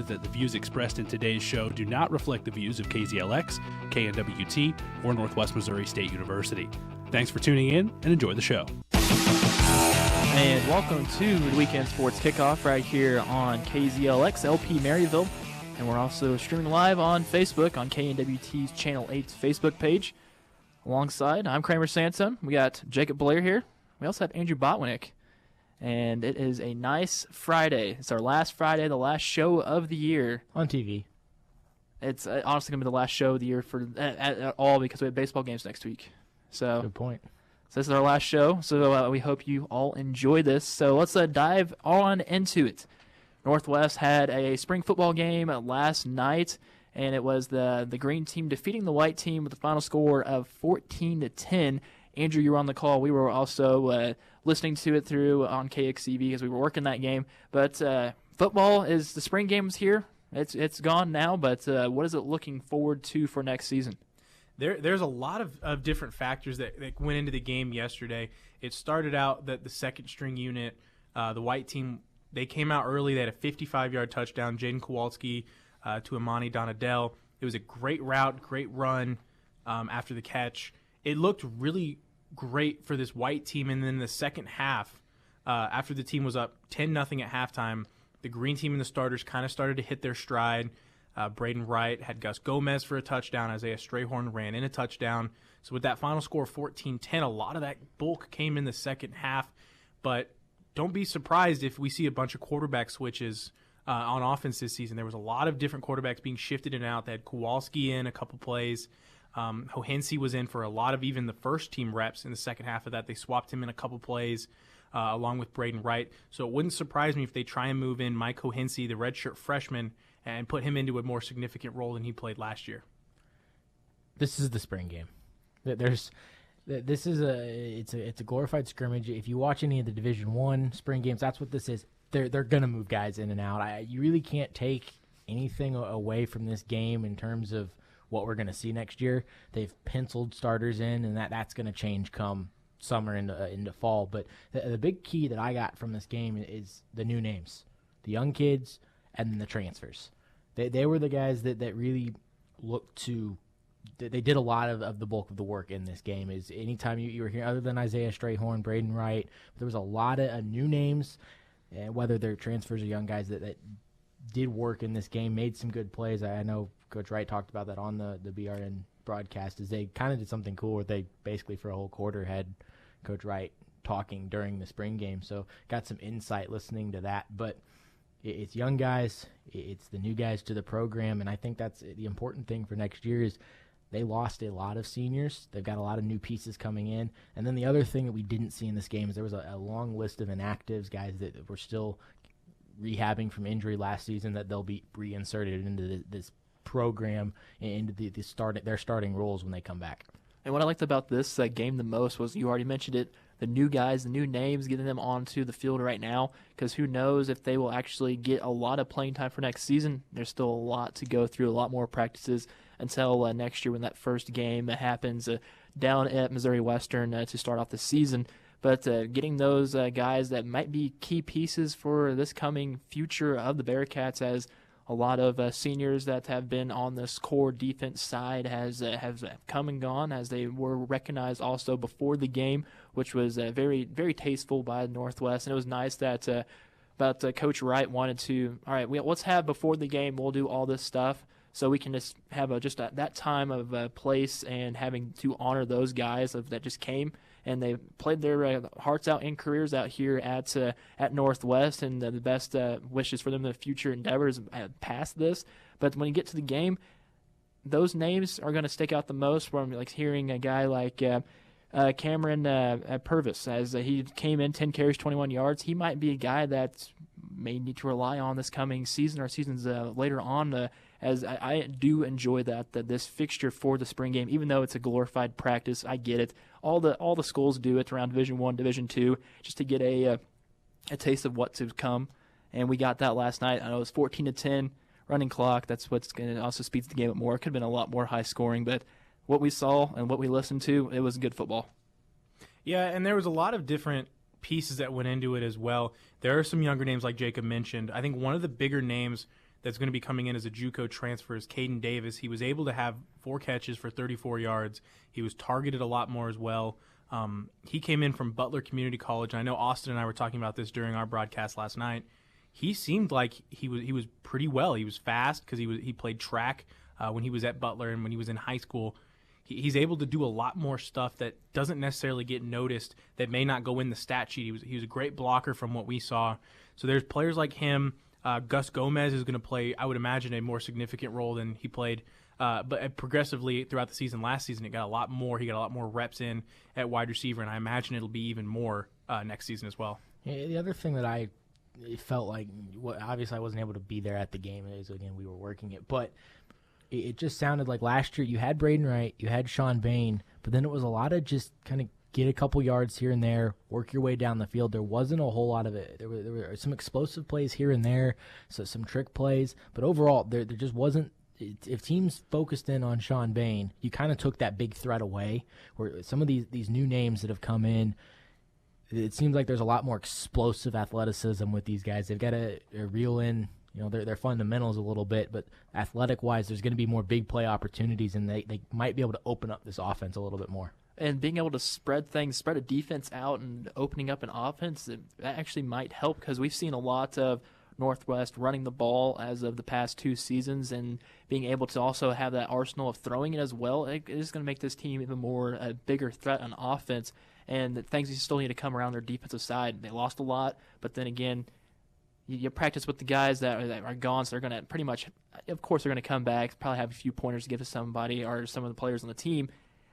advises that the views expressed in today's show do not reflect the views of KZLX, KNWT, or Northwest Missouri State University. Thanks for tuning in and enjoy the show. And welcome to the Weekend Sports Kickoff right here on KZLX LP Maryville. And we're also streaming live on Facebook on KNWT's Channel 8's Facebook page. Alongside, I'm Kramer Sansom. We got Jacob Blair here. We also have Andrew Botwinick. And it is a nice Friday. It's our last Friday, the last show of the year. On TV. It's honestly going to be the last show of the year for at all because we have baseball games next week. So Good point. So this is our last show, so we hope you all enjoy this. So let's dive on into it. Northwest had a spring football game last night, and it was the green team defeating the white team with a final score of 14-10. Andrew, you were on the call. We were also listening to it through on KXCV as we were working that game. But football is the spring game's here. It's gone now, but what is it looking forward to for next season? There's a lot of different factors that went into the game yesterday. It started out that the second string unit, the white team, they came out early. They had a 55-yard touchdown, Jaden Kowalski to Imani Donadell. It was a great route, great run after the catch. It looked really great for this white team. And then the second half, after the team was up 10-0 at halftime, the green team and the starters kind of started to hit their stride. Braden Wright had Gus Gomez for a touchdown. Isaiah Strayhorn ran in a touchdown. So with that final score 14-10, a lot of that bulk came in the second half. But don't be surprised if we see a bunch of quarterback switches on offense this season. There was a lot of different quarterbacks being shifted in and out. They had Kowalski in a couple plays. Hohensie was in for a lot of even the first team reps in the second half of that. They swapped him in a couple plays along with Braden Wright. So it wouldn't surprise me if they try and move in Mike Hohensie, the redshirt freshman, and put him into a more significant role than he played last year. This is the spring game. It's a glorified scrimmage. If you watch any of the Division I spring games, that's what this is. They're gonna move guys in and out. You really can't take anything away from this game in terms of what we're gonna see next year. They've penciled starters in, and that's gonna change come summer into fall. But the big key that I got from this game is the new names, the young kids, and then the transfers. They were the guys that really looked to – they did a lot of the bulk of the work in this game. Is anytime you were here, other than Isaiah Strayhorn, Braden Wright, there was a lot of new names, whether they're transfers or young guys that did work in this game, made some good plays. I know Coach Wright talked about that on the BRN broadcast, is they kind of did something cool where they basically for a whole quarter had Coach Wright talking during the spring game. So got some insight listening to that. But it's young guys, it's the new guys to the program, and I think that's the important thing for next year is they lost a lot of seniors. They've got a lot of new pieces coming in. And then the other thing that we didn't see in this game is there was a long list of inactives, guys that were still rehabbing from injury last season that they'll be reinserted into this program and into their starting roles when they come back. And what I liked about this game the most was, you already mentioned it, the new guys, the new names, getting them onto the field right now, because who knows if they will actually get a lot of playing time for next season. There's still a lot to go through, a lot more practices until next year when that first game happens down at Missouri Western to start off the season. But getting those guys that might be key pieces for this coming future of the Bearcats, as a lot of seniors that have been on this core defense side have come and gone, as they were recognized also before the game, which was very, very tasteful by Northwest. And it was nice that Coach Wright wanted to, all right, let's have before the game, we'll do all this stuff so we can just have that time of place and having to honor those guys that just came. And they played their hearts out in careers out here at Northwest, and the best wishes for them in the future endeavors past this. But when you get to the game, those names are going to stick out the most. From like hearing a guy like Cameron Purvis, as he came in 10 carries, 21 yards. He might be a guy that may need to rely on this coming season or seasons later on. As I do enjoy that this fixture for the spring game, even though it's a glorified practice, I get it. All the schools do it around Division I, Division II, just to get a taste of what to come. And we got that last night. I know it was 14-10 running clock. That's what's going to also speeds the game up more. It could have been a lot more high scoring, but what we saw and what we listened to, it was good football. Yeah, and there was a lot of different pieces that went into it as well. There are some younger names like Jacob mentioned. I think one of the bigger names that's going to be coming in as a JUCO transfer is Caden Davis. He was able to have 4 catches for 34 yards. He was targeted a lot more as well. He came in from Butler Community College. And I know Austin and I were talking about this during our broadcast last night. He seemed like he was pretty well. He was fast because he played track when he was at Butler and when he was in high school. He's able to do a lot more stuff that doesn't necessarily get noticed, that may not go in the stat sheet. He was a great blocker from what we saw. So there's players like him. Gus Gomez is going to play, I would imagine, a more significant role than he played. But progressively throughout the season, last season, it got a lot more. He got a lot more reps in at wide receiver, and I imagine it'll be even more next season as well. Yeah, the other thing that I felt like, obviously I wasn't able to be there at the game, again, we were working it, but it just sounded like last year you had Braden Wright, you had Sean Bain, but then it was a lot of just kind of get a couple yards here and there, work your way down the field. There wasn't a whole lot of it. There were some explosive plays here and there, so some trick plays, but overall there just wasn't. If teams focused in on Sean Bain, you kind of took that big threat away, where some of these new names that have come in, it seems like there's a lot more explosive athleticism with these guys. They've got to reel in, their fundamentals a little bit, but athletic-wise, there's going to be more big play opportunities, and they might be able to open up this offense a little bit more. And being able to spread a defense out and opening up an offense, that actually might help, because we've seen a lot of Northwest running the ball as of the past 2 seasons, and being able to also have that arsenal of throwing it as well, it is going to make this team even more a bigger threat on offense. And the things you still need to come around their defensive side. They lost a lot, but then again, you practice with the guys that are gone, so they're going to pretty much, of course, they're going to come back, probably have a few pointers to give to somebody or some of the players on the team.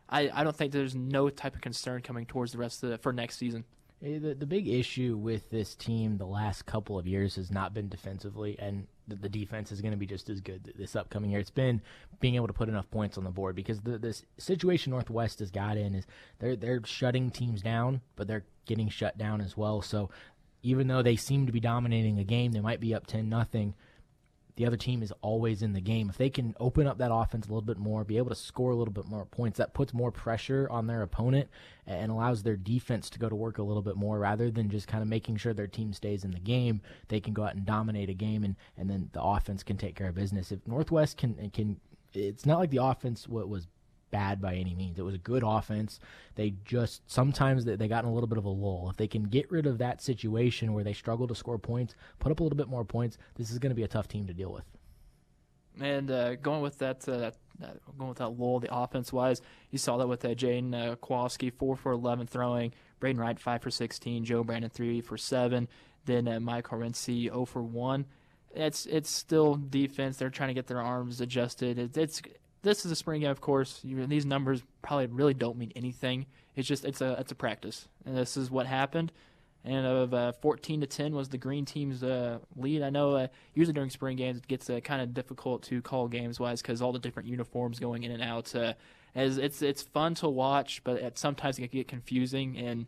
I don't think there's no type of concern coming towards the rest of for next season. The big issue with this team the last couple of years has not been defensively, and the defense is going to be just as good this upcoming year. It's been being able to put enough points on the board, because this situation Northwest has got in is they're shutting teams down, but they're getting shut down as well. So even though they seem to be dominating a game, they might be up 10-0. The other team is always in the game. If they can open up that offense a little bit more, be able to score a little bit more points, that puts more pressure on their opponent and allows their defense to go to work a little bit more, rather than just kind of making sure their team stays in the game. They can go out and dominate a game, and then the offense can take care of business. If Northwest can, it's not like the offense was bad by any means. It was a good offense. They just, sometimes they got in a little bit of a lull. If they can get rid of that situation where they struggle to score points, put up a little bit more points, this is going to be a tough team to deal with. And going with that lull, the offense-wise, you saw that with Jaden Kowalski, 4 for 11 throwing, Braden Wright 5 for 16, Joe Brandon 3 for 7, then Mike Horency 0 for 1. It's still defense. They're trying to get their arms adjusted. This is a spring game, of course. These numbers probably really don't mean anything. It's a practice, and this is what happened. And of 14-10 was the green team's lead. I know usually during spring games it gets kind of difficult to call games-wise because all the different uniforms going in and out. As it's fun to watch, but sometimes it can get confusing. And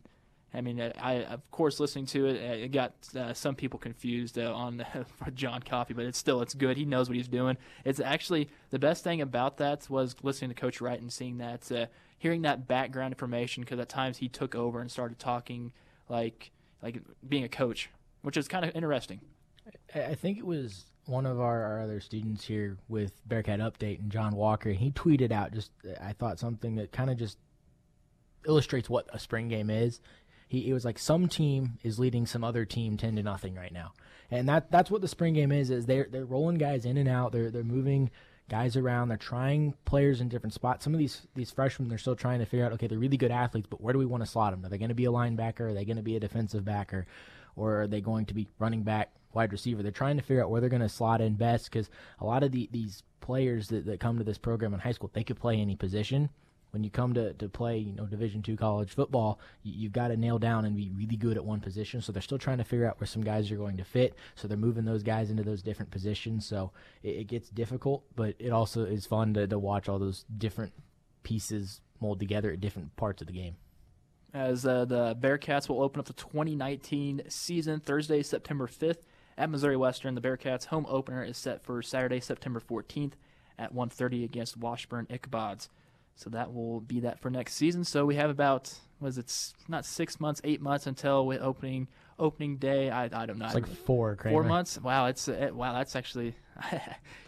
I mean, I of course listening to it, it got some people confused on for John Coffey, but it's good. He knows what he's doing. It's actually the best thing about that was listening to Coach Wright and seeing that, hearing that background information, because at times he took over and started talking like being a coach, which is kind of interesting. I think it was one of our other students here with Bearcat Update, and John Walker. He tweeted out I thought something that kind of just illustrates what a spring game is. He was like, some team is leading some other team 10-0 right now, and that's what the spring game is. They're rolling guys in and out. They're moving guys around. They're trying players in different spots. Some of these freshmen, they're still trying to figure out, okay, they're really good athletes, but where do we want to slot them? Are they going to be a linebacker? Are they going to be a defensive backer? Or are they going to be running back, wide receiver? They're trying to figure out where they're going to slot in best, because a lot of these players that come to this program in high school, they could play any position. When you come to play, Division II college football, you've got to nail down and be really good at one position. So they're still trying to figure out where some guys are going to fit. So they're moving those guys into those different positions. So it gets difficult, but it also is fun to watch all those different pieces mold together at different parts of the game. As the Bearcats will open up the 2019 season Thursday, September 5th at Missouri Western. The Bearcats' home opener is set for Saturday, September 14th at 1:30 against Washburn Ichabods. So that will be that for next season. So we have about, not 6 months, 8 months until opening day. I don't know. It's like 4, Kramer. 4 months? Wow, that's actually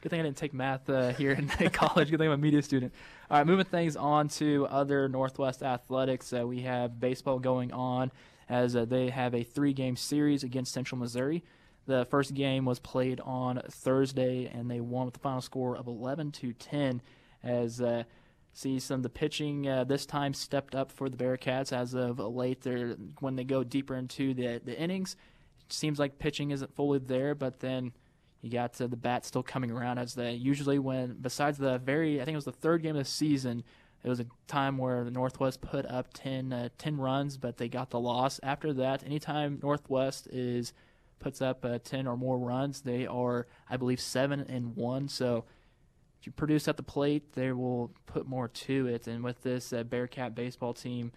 Good thing I didn't take math here in college. Good thing I'm a media student. All right, moving things on to other Northwest athletics. We have baseball going on as they have a 3-game series against Central Missouri. The first game was played on Thursday, and they won with the final score of 11-10. As see some of the pitching this time stepped up for the Bearcats as of late. When they go deeper into the innings, it seems like pitching isn't fully there, but then you got the bat still coming around as they usually when, besides I think it was the third game of the season, it was a time where the Northwest put up 10 runs, but they got the loss. After that, anytime Northwest puts up 10 or more runs, they are, I believe, 7-1. So if you produce at the plate, they will put more to it. And with this Bearcat baseball team,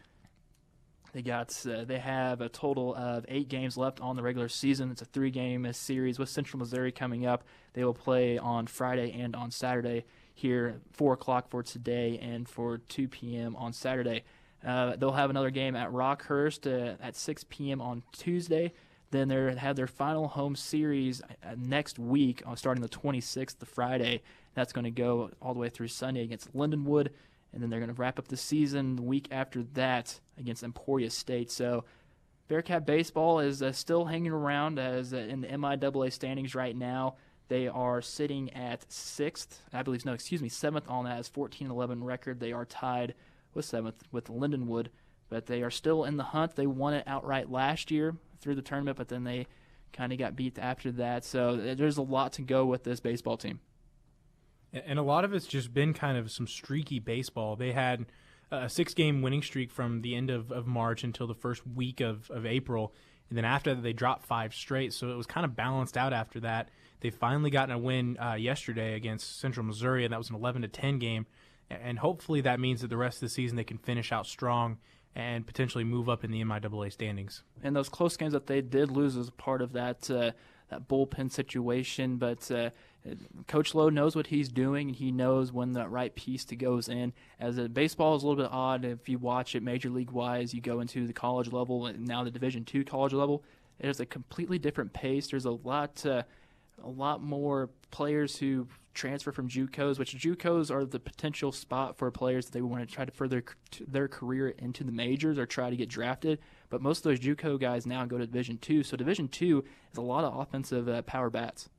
they have a total of 8 games left on the regular season. It's a 3-game series with Central Missouri coming up. They will play on Friday and on Saturday here, 4 o'clock for today and for 2 p.m. on Saturday. They'll have another game at Rockhurst at 6 p.m. on Tuesday. Then they have their final home series next week, starting the 26th, the Friday. That's going to go all the way through Sunday against Lindenwood. And then they're going to wrap up the season the week after that against Emporia State. So Bearcat baseball is still hanging around as in the MIAA standings right now. They are sitting at 7th on that as 14-11 record. They are tied with 7th with Lindenwood, but they are still in the hunt. They won it outright last year through the tournament, but then they kind of got beat after that. So there's a lot to go with this baseball team. And a lot of it's just been kind of some streaky baseball. They had a 6-game winning streak from the end of March until the first week of April. And then after that, they dropped 5 straight. So it was kind of balanced out after that. They finally gotten a win yesterday against Central Missouri, and that was an 11-10 game. And hopefully that means that the rest of the season they can finish out strong and potentially move up in the MIAA standings. And those close games that they did lose as a part of that bullpen situation, but Coach Lowe knows what he's doing, and he knows when the right piece to goes in. As baseball is a little bit odd. If you watch it Major League-wise, you go into the college level and now the Division II college level. It is a completely different pace. There's a lot more players who transfer from JUCOs, which JUCOs are the potential spot for players that they want to try to further their career into the majors or try to get drafted. But most of those JUCO guys now go to Division II. So Division II is a lot of offensive power bats.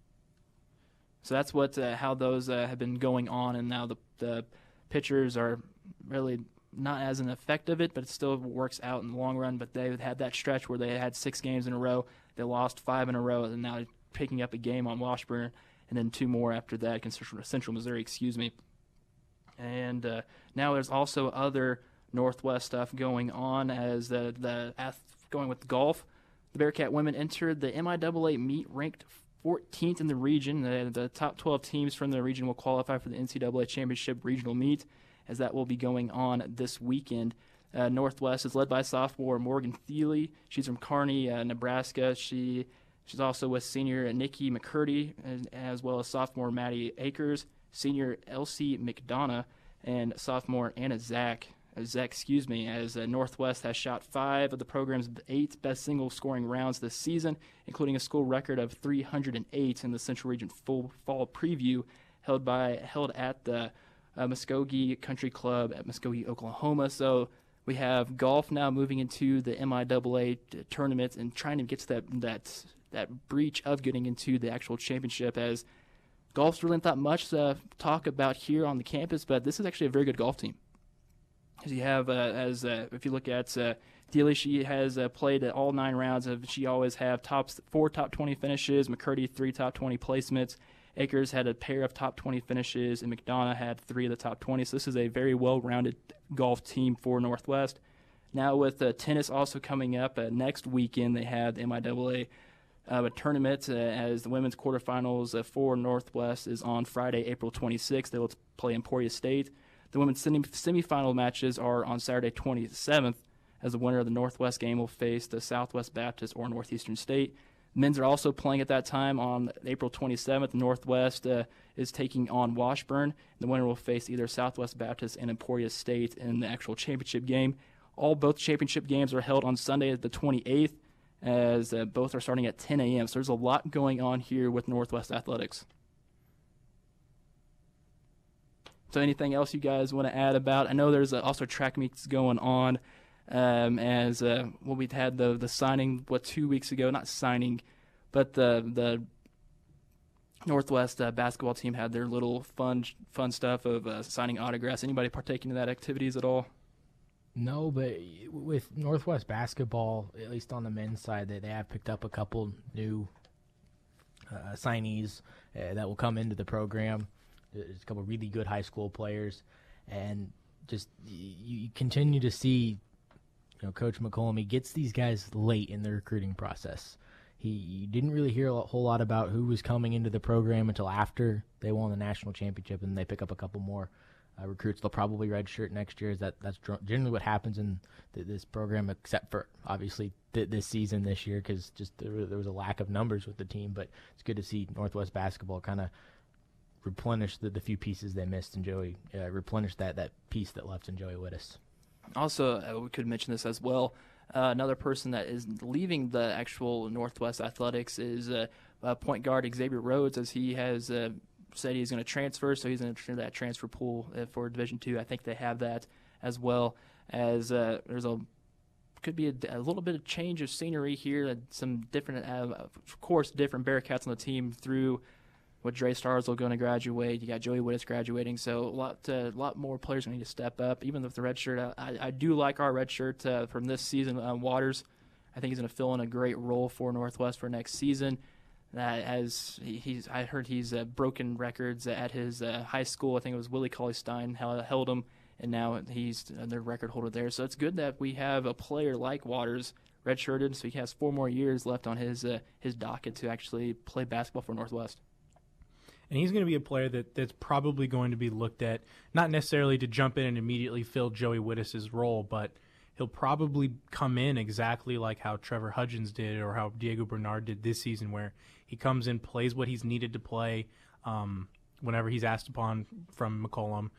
So that's how those have been going on, and now the pitchers are really not as an effect of it, but it still works out in the long run. But they've had that stretch where they had 6 games in a row. They lost 5 in a row, and now they're picking up a game on Washburn, and then 2 more after that against Central Missouri, And now there's also other Northwest stuff going on as going with golf. The Bearcat women entered the MIAA meet ranked 14th in the region. The top 12 teams from the region will qualify for the NCAA Championship regional meet, as that will be going on this weekend. Northwest is led by sophomore Morgan Thiele. She's from Kearney, Nebraska. She's also with senior Nikki McCurdy, as well as sophomore Maddie Akers, senior Elsie McDonough, and sophomore Anna Zach, as Northwest has shot 5 of the program's 8 best single-scoring rounds this season, including a school record of 308 in the Central Region Fall Preview held at the Muskogee Country Club at Muskogee, Oklahoma. So we have golf now moving into the MIAA tournament and trying to get to that breach of getting into the actual championship, as golf's really not much to talk about here on the campus, but this is actually a very good golf team. As you have, if you look at Thiele, she has played at all 9 rounds. She always have 4 top 20 finishes. McCurdy 3 top 20 placements. Akers had a pair of top 20 finishes, and McDonough had 3 of the top 20. So this is a very well-rounded golf team for Northwest. Now with tennis also coming up next weekend, they have the MIAA tournament as the women's quarterfinals for Northwest is on Friday, April 26th. They will play Emporia State. The women's semifinal matches are on Saturday 27th, as the winner of the Northwest game will face the Southwest Baptist or Northeastern State. Men's are also playing at that time on April 27th. Northwest is taking on Washburn. The winner will face either Southwest Baptist and Emporia State in the actual championship game. Both championship games are held on Sunday the 28th, as both are starting at 10 a.m. So there's a lot going on here with Northwest Athletics. So anything else you guys want to add about? I know there's also track meets going on. We had the signing 2 weeks ago, not signing, but the Northwest basketball team had their little fun stuff of signing autographs. Anybody partaking in that activities at all? No, but with Northwest basketball, at least on the men's side, they have picked up a couple new signees that will come into the program. There's a couple really good high school players, and just you continue to see, Coach McCollum, he gets these guys late in the recruiting process. You didn't really hear a whole lot about who was coming into the program until after they won the national championship, and they pick up a couple more recruits. They'll probably redshirt next year. That's generally what happens in this program, except for obviously this season this year, because just there was a lack of numbers with the team. But it's good to see Northwest basketball kind of replenish the few pieces they missed, and Joey replenish that piece that left in Joey Wittes. Also, we could mention this as well. Another person that is leaving the actual Northwest Athletics is point guard Xavier Rhodes, as he has said he's going to transfer, so he's going to enter that transfer pool for Division II. I think they have that as well. As could be a little bit of change of scenery here. Some different, of course, different Bearcats on the team through what Dre Starzl going to graduate. You got Joey Wittes graduating, so a lot more players going to need to step up. Even with the red shirt, I do like our red shirt from this season. Waters, I think he's going to fill in a great role for Northwest for next season. I heard he's broken records at his high school. I think it was Willie Cauley-Stein held him, and now he's the record holder there. So it's good that we have a player like Waters redshirted, so he has 4 more years left on his docket to actually play basketball for Northwest. And he's going to be a player that's probably going to be looked at, not necessarily to jump in and immediately fill Joey Wittes' role, but he'll probably come in exactly like how Trevor Hudgens did or how Diego Bernard did this season, where he comes in, plays what he's needed to play whenever he's asked upon from McCollum.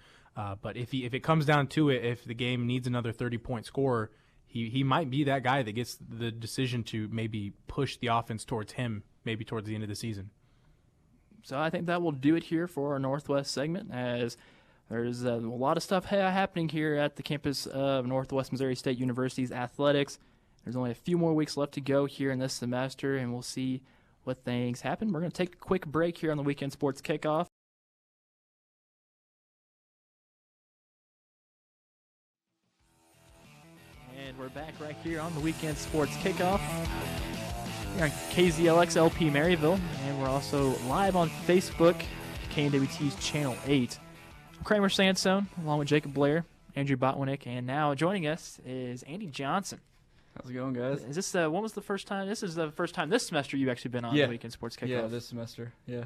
But if it comes down to it, if the game needs another 30-point scorer, he might be that guy that gets the decision to maybe push the offense towards him, maybe towards the end of the season. So I think that will do it here for our Northwest segment, as there's a lot of stuff happening here at the campus of Northwest Missouri State University's athletics. There's only a few more weeks left to go here in this semester, and we'll see what things happen. We're going to take a quick break here on the Weekend Sports Kickoff. And we're back right here on the Weekend Sports Kickoff. We're on KZLX LP Maryville, and we're also live on Facebook, KNWT's Channel 8. I'm Kramer Sandstone, along with Jacob Blair, Andrew Botwinick, and now joining us is Andy Johnson. How's it going, guys? Is this when was the first time? This is the first time this semester you've actually been on the Weekend Sports Kickoff. Yeah, this semester. Yeah.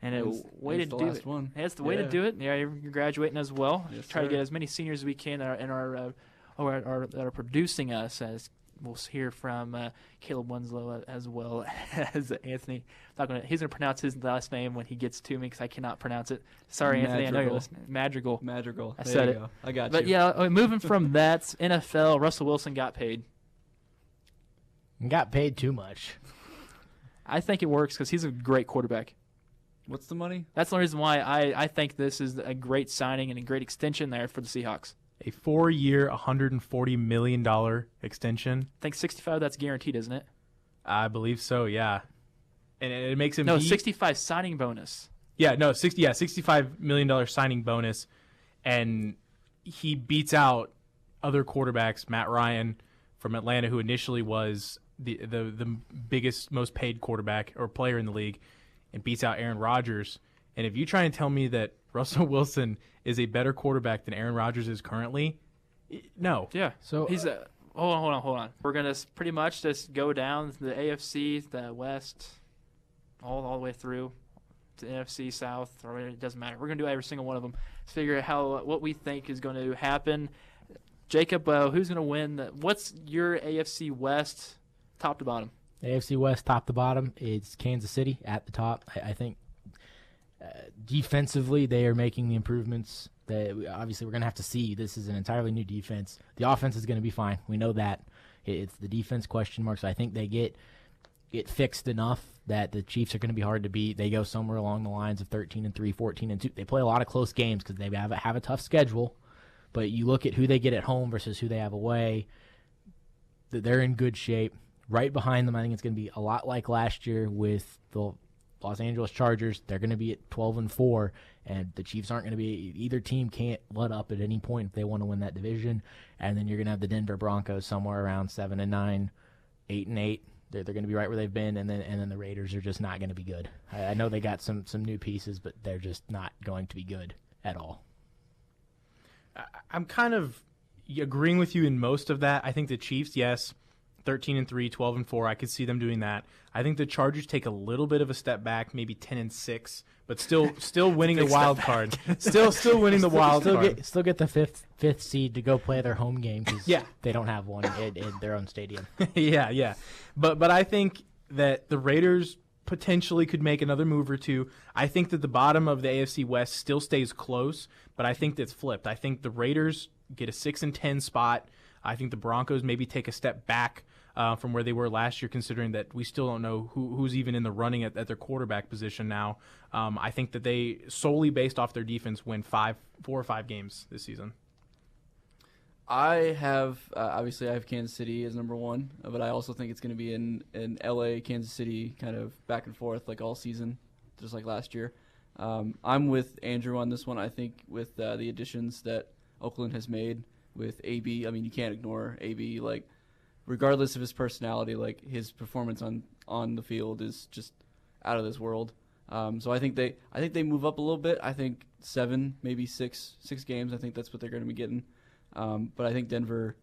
And it's the way to do it. One. Yeah, it's the way to do it. Yeah, you're graduating as well. Yes, Try to sir. get as many seniors as we can that are producing us, as we'll hear from Caleb Winslow as well as Anthony. He's going to pronounce his last name when he gets to me, because I cannot pronounce it. Sorry, Anthony. I know you're listening. Madrigal. Madrigal. I There said you it. go. I got But you. yeah, moving from that, NFL, Russell Wilson got paid. Got paid too much. I think it works because he's a great quarterback. What's the money? That's the reason why I think this is a great signing and a great extension there for the Seahawks. A 4-year, $140 million extension. I think 65 that's guaranteed, isn't it? I believe so, yeah. And it makes him... No, 65 signing bonus. $65 million signing bonus. And he beats out other quarterbacks, Matt Ryan from Atlanta, who initially was the biggest, most paid quarterback or player in the league, and beats out Aaron Rodgers. And if you try and tell me that Russell Wilson is a better quarterback than Aaron Rodgers is currently, no. Yeah. So he's a... Hold on. We're going to pretty much just go down the AFC, the West, all the way through to NFC South, or it doesn't matter. We're going to do every single one of them. Figure out what we think is going to happen. Jacob, who's going to win? What's your AFC West top to bottom? AFC West top to bottom, it's Kansas City at the top. I think defensively they are making the improvements that obviously we're going to have to see. This is an entirely new defense. The offense is going to be fine. We know that. It's the defense question mark. So I think they get it fixed enough that the Chiefs are going to be hard to beat. They go somewhere along the lines of 13-3, 14-2. They play a lot of close games because they have a tough schedule. But you look at who they get at home versus who they have away, they're in good shape. Right behind them, I think it's going to be a lot like last year with the Los Angeles Chargers. They're going to be at 12-4, and the Chiefs aren't going to be. Either team can't let up at any point if they want to win that division. And then you're going to have the Denver Broncos somewhere around 7-9, 8-8. They're going to be right where they've been, and then the Raiders are just not going to be good. I know they got some new pieces, but they're just not going to be good at all. I'm kind of agreeing with you in most of that. I think the Chiefs, yes, 13-3, 12-4. I could see them doing that. I think the Chargers take a little bit of a step back, maybe 10-6, but still winning the wild card. Still winning the wild card. Still get the fifth seed to go play their home game because they don't have one in their own stadium. Yeah. But I think that the Raiders potentially could make another move or two. I think that the bottom of the AFC West still stays close, but I think that's flipped. I think the Raiders get a 6-10 spot. I think the Broncos maybe take a step back from where they were last year, considering that we still don't know who's even in the running at their quarterback position now. I think that they, solely based off their defense, win 4 or 5 games this season. I have obviously I have Kansas City as number 1, but I also think it's going to be in LA, Kansas City, kind of back and forth like all season, just like last year. I'm with Andrew on this one. I think with the additions that Oakland has made with AB, I mean, you can't ignore AB. Like, regardless of his personality, like his performance on the field is just out of this world. So I think they move up a little bit. I think 7, maybe 6 games. I think that's what they're going to be getting. But I think Denver,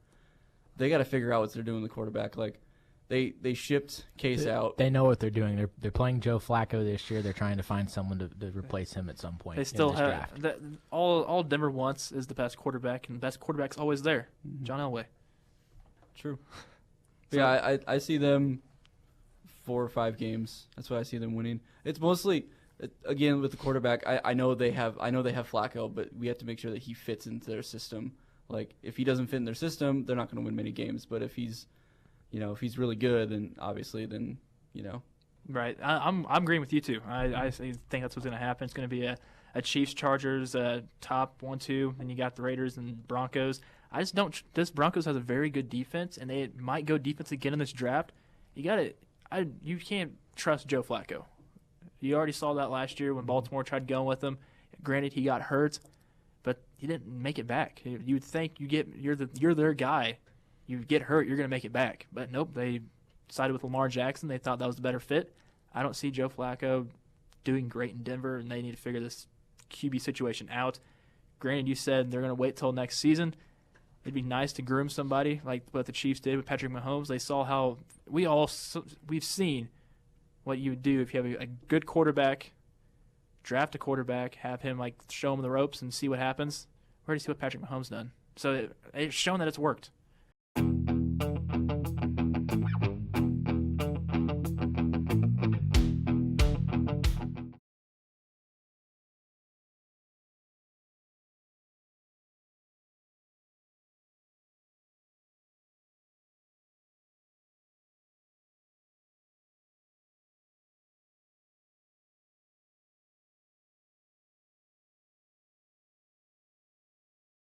they got to figure out what they're doing with the quarterback. Like, they shipped Case out. They know what they're doing. They're playing Joe Flacco this year. They're trying to find someone to replace him at some point. They still in this have draft. all Denver wants is the best quarterback, and the best quarterback's always there. Mm-hmm. John Elway. True. Yeah, I see them 4 or 5 games. That's what I see them winning. It's mostly, again, with the quarterback. I know they have Flacco, but we have to make sure that he fits into their system. Like, if he doesn't fit in their system, they're not going to win many games. But if he's really good, then obviously, then. Right. I'm agreeing with you too. I think that's what's going to happen. It's going to be a Chiefs Chargers top 1-2, and you got the Raiders and Broncos. I just don't. This Broncos has a very good defense, and they might go defense again in this draft. You can't trust Joe Flacco. You already saw that last year when Baltimore tried going with him. Granted, he got hurt, but he didn't make it back. You would think you're their guy. You get hurt, you're going to make it back. But nope, they sided with Lamar Jackson. They thought that was the better fit. I don't see Joe Flacco doing great in Denver, and they need to figure this QB situation out. Granted, you said they're going to wait till next season. It'd be nice to groom somebody like what the Chiefs did with Patrick Mahomes. They saw how we've seen what you would do if you have a good quarterback, draft a quarterback, have him like show him the ropes and see what happens. We already see what Patrick Mahomes done. So it's shown that it's worked.